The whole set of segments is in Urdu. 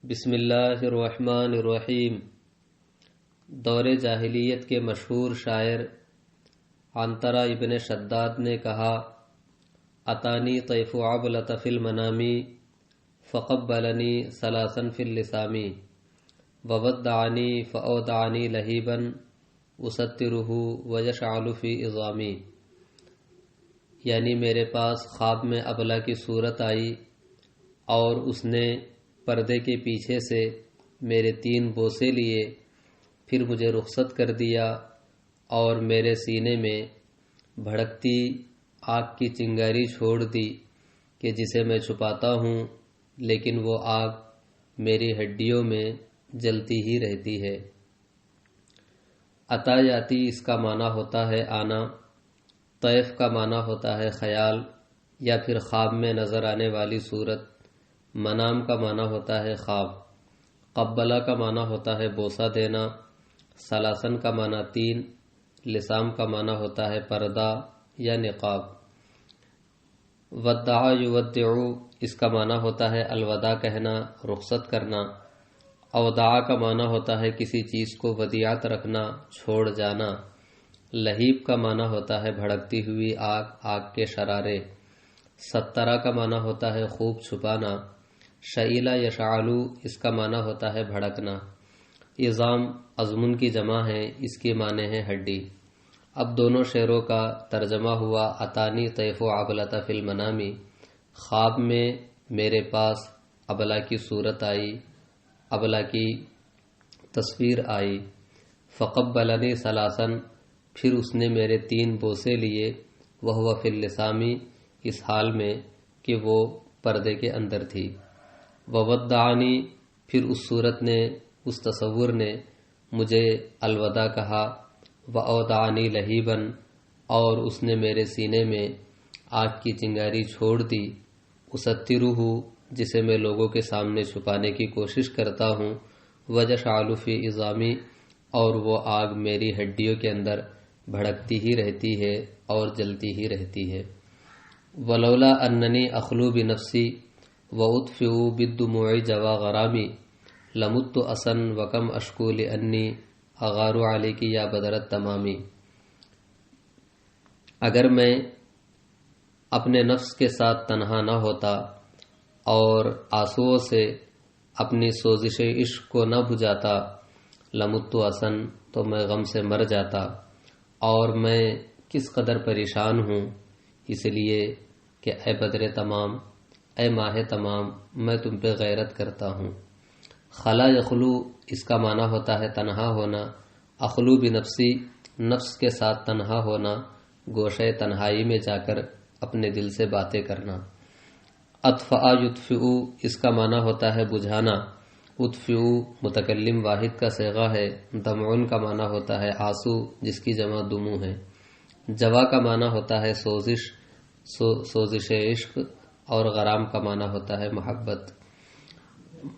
بسم اللہ الرحمن الرحیم۔ دور جاہلیت کے مشہور شاعر عنترہ ابن شداد نے کہا: اتانی طیف عبلۃ فی المنامی فقبلنی ثلاثا فی اللسامی وودعنی فاودعنی لہیبا استرہ ویشعل فی عظامی۔ یعنی میرے پاس خواب میں ابلہ کی صورت آئی اور اس نے پردے کے پیچھے سے میرے 3 بوسے لیے، پھر مجھے رخصت کر دیا اور میرے سینے میں بھڑکتی آگ کی چنگاری چھوڑ دی کہ جسے میں چھپاتا ہوں، لیکن وہ آگ میری ہڈیوں میں جلتی ہی رہتی ہے۔ عطا یاتی اس کا معنی ہوتا ہے آنا، طیف کا معنی ہوتا ہے خیال یا پھر خواب میں نظر آنے والی صورت، منام کا معنی ہوتا ہے خواب، قبلہ کا معنی ہوتا ہے بوسہ دینا، ثلاثن کا معنی 3، لسام کا معنی ہوتا ہے پردہ یا نقاب۔ ودع یودع اس کا معنی ہوتا ہے الوداع کہنا، رخصت کرنا۔ اودع کا معنی ہوتا ہے کسی چیز کو ودیعت رکھنا، چھوڑ جانا۔ لہیب کا معنی ہوتا ہے بھڑکتی ہوئی آگ، آگ کے شرارے۔ سترہ کا معنی ہوتا ہے خوب چھپانا۔ شعیلہ یشعلو اس کا معنی ہوتا ہے بھڑکنا۔ عظام عظمن کی جمع ہے، اس کی معنی ہے ہڈی۔ اب دونوں شعروں کا ترجمہ ہوا: اتانی طیف عبلۃ فی المنامی، خواب میں میرے پاس ابلہ کی صورت آئی، ابلہ کی تصویر آئی۔ فقبلنی ثلاثا پھر اس نے میرے 3 بوسے لیے، وہو فی اللسامی اس حال میں کہ وہ پردے کے اندر تھی۔ وودعنی پھر اس صورت نے، اس تصور نے مجھے الوداع کہا۔ واودعنی لہیبا اور اس نے میرے سینے میں آگ کی چنگاری چھوڑ دی۔ استرہ جسے میں لوگوں کے سامنے چھپانے کی کوشش کرتا ہوں۔ ویشعل فی عظامی اور وہ آگ میری ہڈیوں کے اندر بھڑکتی ہی رہتی ہے اور جلتی ہی رہتی ہے۔ ولولا اننی اخلو بنفسی واطفئ بالدموع جوا غرامی لمت اسن وکم اشکو لانی اغار علیک یا بدر التمامی۔ اگر میں اپنے نفس کے ساتھ تنہا نہ ہوتا اور آنسوؤں سے اپنی سوزش عشق کو نہ بجھاتا، لمت اسن تو میں غم سے مر جاتا، اور میں کس قدر پریشان ہوں، اس لیے کہ اے بدر تمام، اے ماہ تمام، میں تم پہ غیرت کرتا ہوں۔ خلا یخلو اس کا معنی ہوتا ہے تنہا ہونا۔ اخلو بنفسی نفس کے ساتھ تنہا ہونا، گوشے تنہائی میں جا کر اپنے دل سے باتیں کرنا۔ اطفأ یطفئ اس کا معنی ہوتا ہے بجھانا۔ اطفئ متکلم واحد کا صیغہ ہے۔ دمعن کا معنی ہوتا ہے آنسو، جس کی جمع دموع ہے۔ جوا کا معنی ہوتا ہے سوزش عشق، اور غرام کا معنی ہوتا ہے محبت۔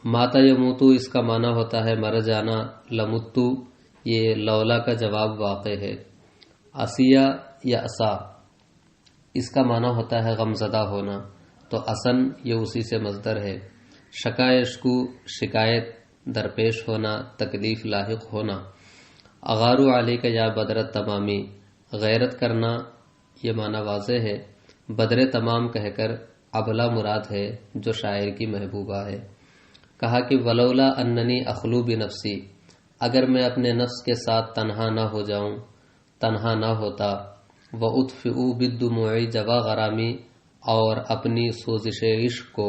ماتا یموتو اس کا معنی ہوتا ہے مر جانا۔ لمتو یہ لولا کا جواب واقع ہے۔ اسیہ یا اسا اس کا معنی ہوتا ہے غمزدہ ہونا، تو اسن یہ اسی سے مصدر ہے۔ شکا یشکو شکایت، درپیش ہونا، تکلیف لاحق ہونا۔ اغارو علیک یا بدر التمامی غیرت کرنا، یہ معنی واضح ہے۔ بدر تمام کہہ کر ابلہ مراد ہے جو شاعر کی محبوبہ ہے۔ کہا کہ ولولا اننی اخلو بنفسی، اگر میں اپنے نفس کے ساتھ تنہا نہ ہو جاؤں، تنہا نہ ہوتا، واطفئ بالدموع جوا غرامی اور اپنی سوزش عشق کو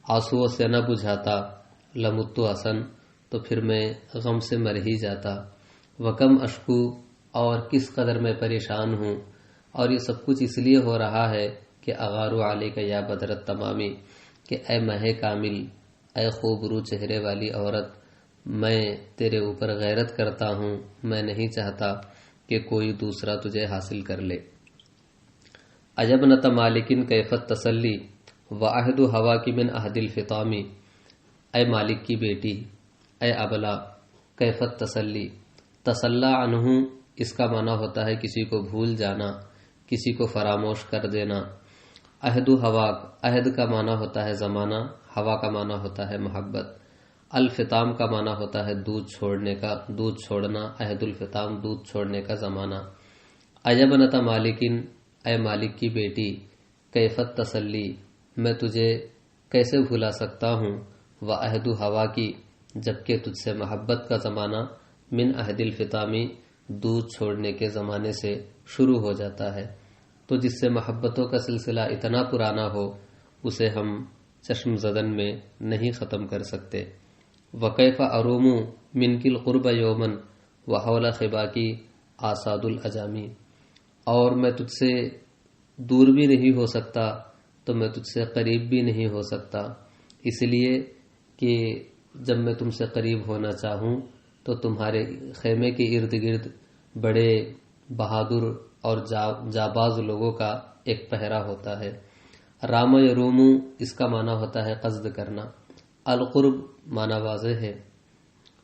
آنسوؤں سے نہ بجھاتا، لمت اسن تو پھر میں غم سے مر ہی جاتا۔ وکم اشکو اور کس قدر میں پریشان ہوں، اور یہ سب کچھ اس لیے ہو رہا ہے کہ اغارو علیک یا بدر التمامی، کہ اے ماہ کامل، اے خوب رو چہرے والی عورت، میں تیرے اوپر غیرت کرتا ہوں، میں نہیں چاہتا کہ کوئی دوسرا تجھے حاصل کر لے۔ عجبنۃ مالکن کیفت تسلی وعہد ہواک من عہد الفطامی، اے مالک کی بیٹی، اے ابلہ، کیفت تسلی، تسلی عنہ اس کا معنی ہوتا ہے کسی کو بھول جانا، کسی کو فراموش کر دینا۔ عہد ہواک، عہد کا معنی ہوتا ہے زمانہ، ہوا کا معنی ہوتا ہے محبت۔ الفطام کا معنی ہوتا ہے دودھ چھوڑنے کا، دودھ چھوڑنا، عہد الفطام دودھ چھوڑنے کا زمانہ۔ ایبنت مالکن، اے مالک کی بیٹی، کیفت تسلی، میں تجھے کیسے بھلا سکتا ہوں، وعہد ہوا کی، جبکہ تجھ سے محبت کا زمانہ، من عہد الفطامی، دودھ چھوڑنے کے زمانے سے شروع ہو جاتا ہے۔ تو جس سے محبتوں کا سلسلہ اتنا پرانا ہو اسے ہم چشم زدن میں نہیں ختم کر سکتے۔ وکیف اروم منک القرب یومن وحول خباکی آساد الاجامی، اور میں تجھ سے دور بھی نہیں ہو سکتا تو میں تجھ سے قریب بھی نہیں ہو سکتا، اس لیے کہ جب میں تم سے قریب ہونا چاہوں تو تمہارے خیمے کے ارد گرد بڑے بہادر اور جاباز لوگوں کا ایک پہرا ہوتا ہے۔ رام یروم، اس کا معنی ہوتا ہے قصد کرنا، القرب معنی واضح ہے،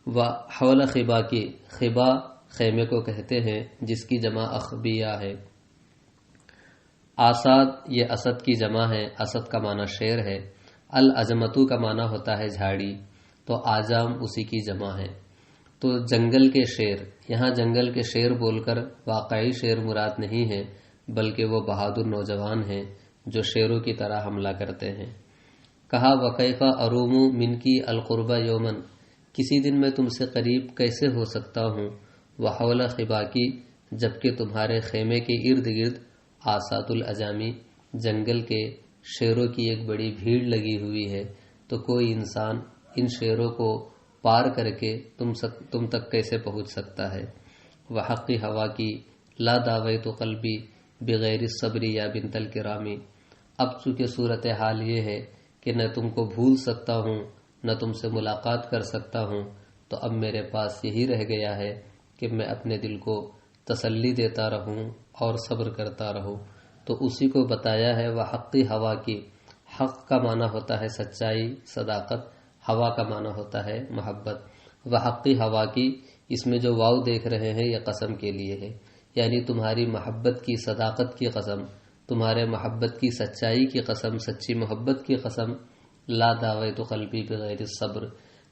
و حول خبا کی، خبا خیمے کو کہتے ہیں جس کی جمع اخبیہ ہے۔ آساد، یہ اسد کی جمع ہے، اسد کا معنی شیر ہے۔ العجمتو کا معنی ہوتا ہے جھاڑی، تو آجام اسی کی جمع ہے۔ تو جنگل کے شیر، یہاں جنگل کے شیر بول کر واقعی شیر مراد نہیں ہے، بلکہ وہ بہادر نوجوان ہیں جو شیروں کی طرح حملہ کرتے ہیں۔ کہا وکیفہ اروم من کی القربہ یومن، کسی دن میں تم سے قریب کیسے ہو سکتا ہوں، وحول خبا کی، جبکہ تمہارے خیمے کے ارد گرد آسات الاجامی، جنگل کے شیروں کی ایک بڑی بھیڑ لگی ہوئی ہے، تو کوئی انسان ان شیروں کو پار کر کے تم تک کیسے پہنچ سکتا ہے۔ وحق ہوا کی، لا داویت قلبی بغیر الصبر یا بنت الکرامی، اب چونکہ صورتحال یہ ہے کہ نہ تم کو بھول سکتا ہوں نہ تم سے ملاقات کر سکتا ہوں، تو اب میرے پاس یہی رہ گیا ہے کہ میں اپنے دل کو تسلی دیتا رہوں اور صبر کرتا رہوں۔ تو اسی کو بتایا ہے وحق ہوا کی، حق کا معنی ہوتا ہے سچائی، صداقت، ہوا کا معنی ہوتا ہے محبت۔ وحق ہوا کی، اس میں جو واو دیکھ رہے ہیں یہ قسم کے لیے ہے، یعنی تمہاری محبت کی صداقت کی قسم، تمہارے محبت کی سچائی کی قسم، سچی محبت کی قسم، لا داویت قلبی بغیر الصبر،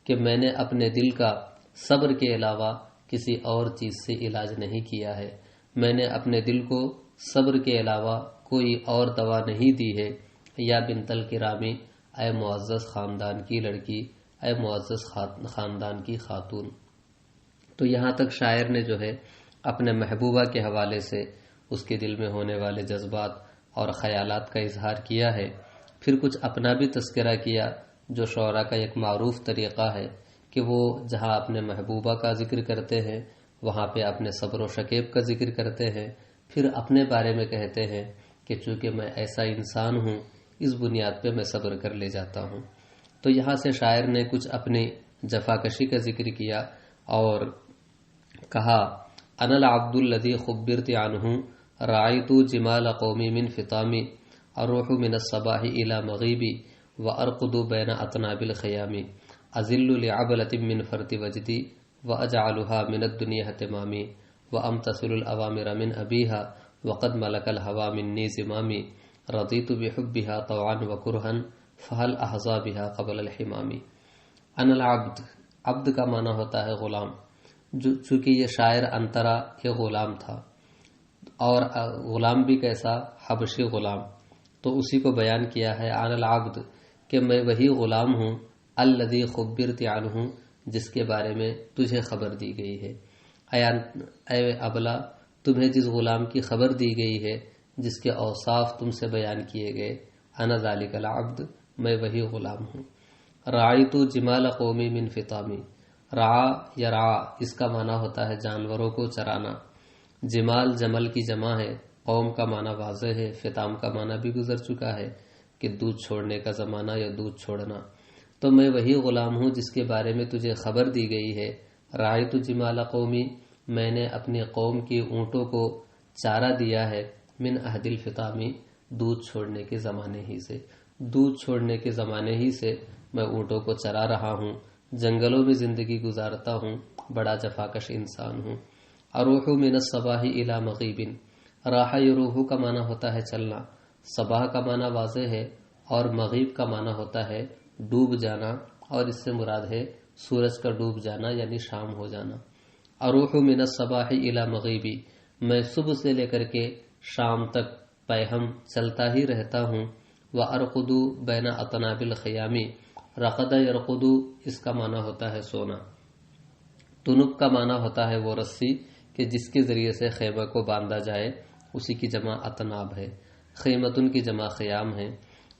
کہ میں نے اپنے دل کا صبر کے علاوہ کسی اور چیز سے علاج نہیں کیا ہے، میں نے اپنے دل کو صبر کے علاوہ کوئی اور دوا نہیں دی ہے۔ یا بنت الکرامی، اے معزز خاندان کی لڑکی، اے معزز خاندان کی خاتون۔ تو یہاں تک شاعر نے جو ہے اپنے محبوبہ کے حوالے سے اس کے دل میں ہونے والے جذبات اور خیالات کا اظہار کیا ہے، پھر کچھ اپنا بھی تذکرہ کیا، جو شعراء کا ایک معروف طریقہ ہے کہ وہ جہاں اپنے محبوبہ کا ذکر کرتے ہیں وہاں پہ اپنے صبر و شکیب کا ذکر کرتے ہیں، پھر اپنے بارے میں کہتے ہیں کہ چونکہ میں ایسا انسان ہوں اس بنیاد پہ میں صبر کر لے جاتا ہوں۔ تو یہاں سے شاعر نے کچھ اپنی جفاکشی کا ذکر کیا اور کہا انا العبد الذی خبرت عنہ رأیت جمال قومی من فطامی اروح من الصباح الى مغیبی وارقد بین اطناب الخیام ازل لعبلۃ من فرط وجدی واجعلها من الدنیا اہتمامی وامتثل الاوامر من ابیہا وقد ملک الہوی منی زمامی رضیت بحبها طوعا وکرہا فہل احظى بها قبل الحمام۔ انا العبد، عبد کا معنی ہوتا ہے غلام، چونکہ یہ شاعر انترا یہ غلام تھا، اور غلام بھی کیسا، حبشی غلام، تو اسی کو بیان کیا ہے انا العبد، کہ میں وہی غلام ہوں الذی خبرت عنہ، جس کے بارے میں تجھے خبر دی گئی ہے۔ اے ابلا، تمہیں جس غلام کی خبر دی گئی ہے، جس کے اوصاف تم سے بیان کیے گئے، انا ذالک العبد، میں وہی غلام ہوں۔ رعیت جمال قومی من فطامی، رعا یا رعا اس کا معنی ہوتا ہے جانوروں کو چرانا، جمال جمل کی جمع ہے، قوم کا معنی واضح ہے، فطام کا معنی بھی گزر چکا ہے کہ دودھ چھوڑنے کا زمانہ یا دودھ چھوڑنا۔ تو میں وہی غلام ہوں جس کے بارے میں تجھے خبر دی گئی ہے۔ رعیت جمال قومی، میں نے اپنی قوم کی اونٹوں کو چارہ دیا ہے، من عہد الفطامی، دودھ چھوڑنے کے زمانے ہی سے، دودھ چھوڑنے کے زمانے ہی سے میں اونٹوں کو چرا رہا ہوں، جنگلوں میں زندگی گزارتا ہوں، بڑا جفاکش انسان ہوں۔ اروح من الصباح الی مغیب، راح یروح کا معنی ہوتا ہے چلنا، صباح کا معنی واضح ہے، اور مغیب کا معنی ہوتا ہے ڈوب جانا، اور اس سے مراد ہے سورج کا ڈوب جانا یعنی شام ہو جانا۔ اروح من الصباح الی مغیبی، میں صبح سے لے کر کے شام تک پیہم چلتا ہی رہتا ہوں۔ وارقد بین اطناب الخیام، رقد یرقد اس کا معنی ہوتا ہے سونا، تنب کا معنی ہوتا ہے وہ رسی کہ جس کے ذریعے سے خیمہ کو باندھا جائے، اسی کی جمع اطناب ہے، خیمتن کی جمع خیام ہے۔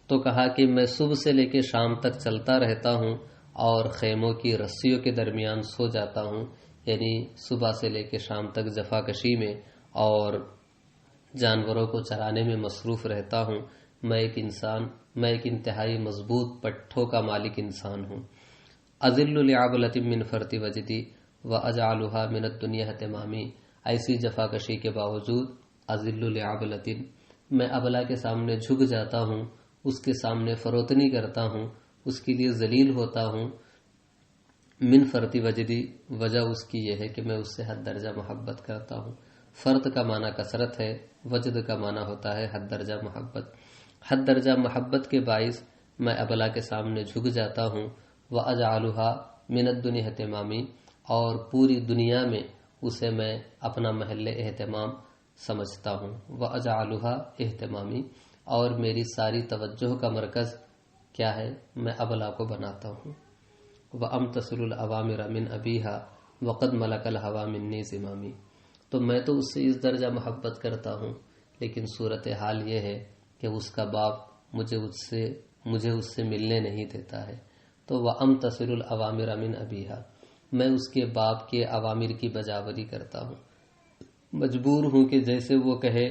تو کہا کہ میں صبح سے لے کے شام تک چلتا رہتا ہوں اور خیموں کی رسیوں کے درمیان سو جاتا ہوں، یعنی صبح سے لے کے شام تک جفا کشی میں اور جانوروں کو چرانے میں مصروف رہتا ہوں۔ میں ایک انتہائی مضبوط پٹھوں کا مالک انسان ہوں۔ اذل لعبلۃ من فرط وجدی واجعلها من الدنیا اہتمامی، ایسی جفا کشی کے باوجود اذل لعبلۃ، میں ابلا کے سامنے جھک جاتا ہوں، اس کے سامنے فروتنی کرتا ہوں، اس کے لیے ذلیل ہوتا ہوں۔ من فرط وجدی، وجہ اس کی یہ ہے کہ میں اس سے حد درجہ محبت کرتا ہوں۔ فرط کا معنی کثرت ہے، وجد کا معنی ہوتا ہے حد درجہ محبت۔ حد درجہ محبت کے باعث میں ابلا کے سامنے جھک جاتا ہوں۔ وَأَجْعَلُهَا مِنَ الدُّنْيَا اہتمامی، اور پوری دنیا میں اسے میں اپنا محل اہتمام سمجھتا ہوں۔ وَأَجْعَلُهَا اہتمامی، اور میری ساری توجہ کا مرکز کیا ہے؟ میں ابلا کو بناتا ہوں۔ وَأَمْتَثِلُ الْأَوَامِرَ مِنْ أَبِيهَا وَقَدْ مَلَكَ الْهَوَى مِنِّي زِمَامِي، تو میں تو اس سے اس درجہ محبت کرتا ہوں، لیکن صورتحال یہ ہے کہ اس کا باپ مجھے اس سے ملنے نہیں دیتا ہے۔ تو وَأَمْتَثِلُ الْأَوَامِرَ مِنْ أَبِيهَا، میں اس کے باپ کے اوامر کی بجاوری کرتا ہوں، مجبور ہوں کہ جیسے وہ کہے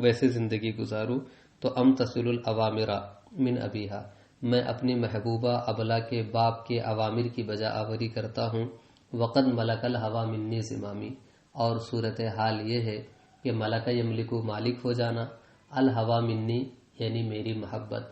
ویسے زندگی گزاروں۔ تو امتثل الاوامر من ابیہا، میں اپنی محبوبہ ابلا کے باپ کے اوامر کی بجاوری کرتا ہوں۔ وقد ملک الہوا منی زمامی، اور صورتحال یہ ہے کہ ملک یملکو مالک ہو جانا، الہوا منی یعنی میری محبت،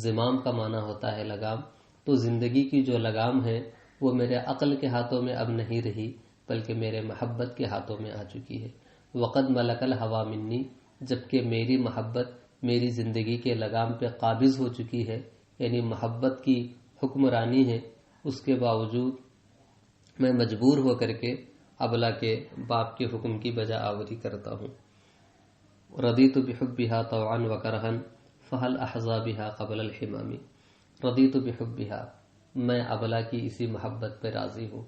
زمام کا معنی ہوتا ہے لگام، تو زندگی کی جو لگام ہے وہ میرے عقل کے ہاتھوں میں اب نہیں رہی بلکہ میرے محبت کے ہاتھوں میں آ چکی ہے۔ وقد ملک الہوا منی، جبکہ میری محبت میری زندگی کے لگام پہ قابض ہو چکی ہے، یعنی محبت کی حکمرانی ہے، اس کے باوجود میں مجبور ہو کر کے ابلا کے باپ کے حکم کی بجاوری کرتا ہوں۔ رضیت بحبها طوعا وکرہا فہل احظی بها قبل الحمام، رضیت بحبها، میں ابلا کی اسی محبت پہ راضی ہوں۔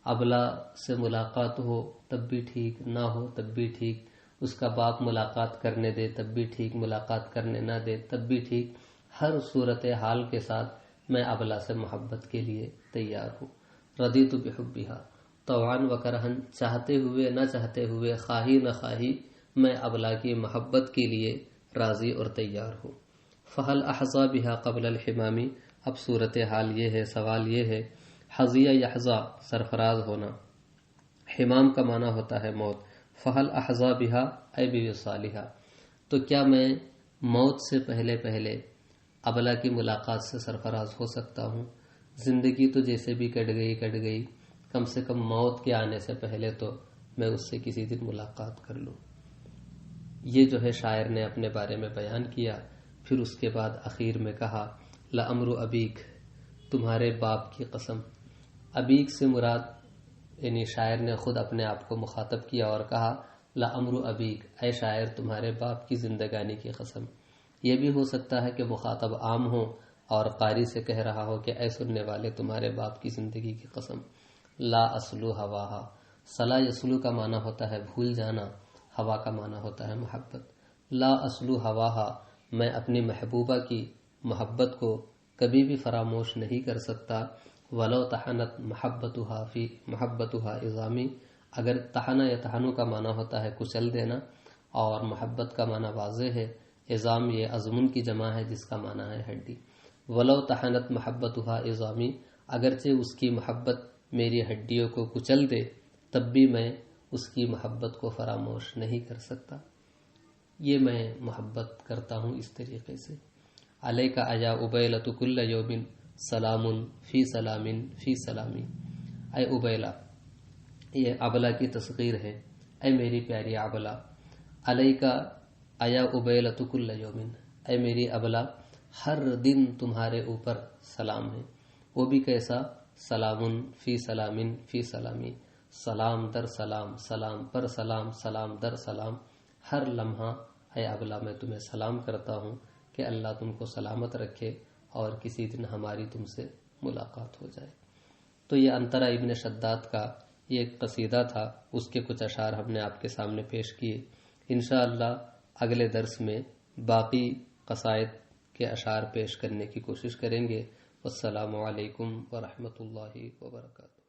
ابلا سے ملاقات ہو تب بھی ٹھیک، نہ ہو تب بھی ٹھیک، اس کا باپ ملاقات کرنے دے تب بھی ٹھیک، ملاقات کرنے نہ دے تب بھی ٹھیک، ہر صورت حال کے ساتھ میں ابلا سے محبت کے لیے تیار ہوں۔ رضیت بحبها طوعا وکرہا، چاہتے ہوئے نہ چاہتے ہوئے، خواہی نہ خواہی، میں ابلا کی محبت کے لیے راضی اور تیار ہوں۔ فہل احظی بها قبل الحمام، اب صورت حال یہ ہے، سوال یہ ہے، حظی یحظی سرفراز ہونا، حمام کا معنی ہوتا ہے موت، فہل احظی بها اے بوصالها، تو کیا میں موت سے پہلے ابلا کی ملاقات سے سرفراز ہو سکتا ہوں؟ زندگی تو جیسے بھی کٹ گئی، کم سے کم موت کے آنے سے پہلے تو میں اس سے کسی دن ملاقات کر لوں۔ یہ جو ہے شاعر نے اپنے بارے میں بیان کیا، پھر اس کے بعد اخیر میں کہا لَأَمْرُ أَبِيكَ، تمہارے باپ کی قسم۔ ابیک سے مراد، یعنی شاعر نے خود اپنے آپ کو مخاطب کیا اور کہا لَأَمْرُ أَبِيكَ، اے شاعر تمہارے باپ کی زندگانی کی قسم۔ یہ بھی ہو سکتا ہے کہ مخاطب عام ہو اور قاری سے کہہ رہا ہو کہ اے سننے والے تمہارے باپ کی زندگی کی قسم۔ لا اسلو ہواہا، صلا یسلو کا معنی ہوتا ہے بھول جانا، ہوا کا معنی ہوتا ہے محبت۔ لا اسلو ہواہا، میں اپنی محبوبہ کی محبت کو کبھی بھی فراموش نہیں کر سکتا۔ ولو تحنت محبتها عظامی، اگر تحنا یا تحنو کا معنی ہوتا ہے کچل دینا، اور محبت کا معنی واضح ہے، عظام یہ عظمن کی جمع ہے جس کا معنی ہے ہڈی۔ ولو تحنت محبتها عظامی، اگرچہ اس کی محبت میری ہڈیوں کو کچل دے تب بھی میں اس کی محبت کو فراموش نہیں کر سکتا۔ یہ میں محبت کرتا ہوں اس طریقے سے۔ علیک ایا ابیلۃ کل یوم سلام فی سلام فی سلامی، اے ابیلا، یہ ابلا کی تصغیر ہے، اے میری پیاری ابلا۔ علیک ایا ابیلۃ کل یوم، اے میری ابلا، ہر دن تمہارے اوپر سلام ہے۔ وہ بھی کیسا؟ سلام فی سلام فی سلامی، سلام در سلام، سلام پر سلام، سلام در سلام، ہر لمحہ اے اگلا میں تمہیں سلام کرتا ہوں کہ اللہ تم کو سلامت رکھے اور کسی دن ہماری تم سے ملاقات ہو جائے۔ تو یہ انترا ابن شداد کا یہ ایک قصیدہ تھا، اس کے کچھ اشعار ہم نے آپ کے سامنے پیش کیے۔ انشاءاللہ اگلے درس میں باقی قصائد کے اشعار پیش کرنے کی کوشش کریں گے۔ والسلام علیکم ورحمۃ اللہ وبرکاتہ۔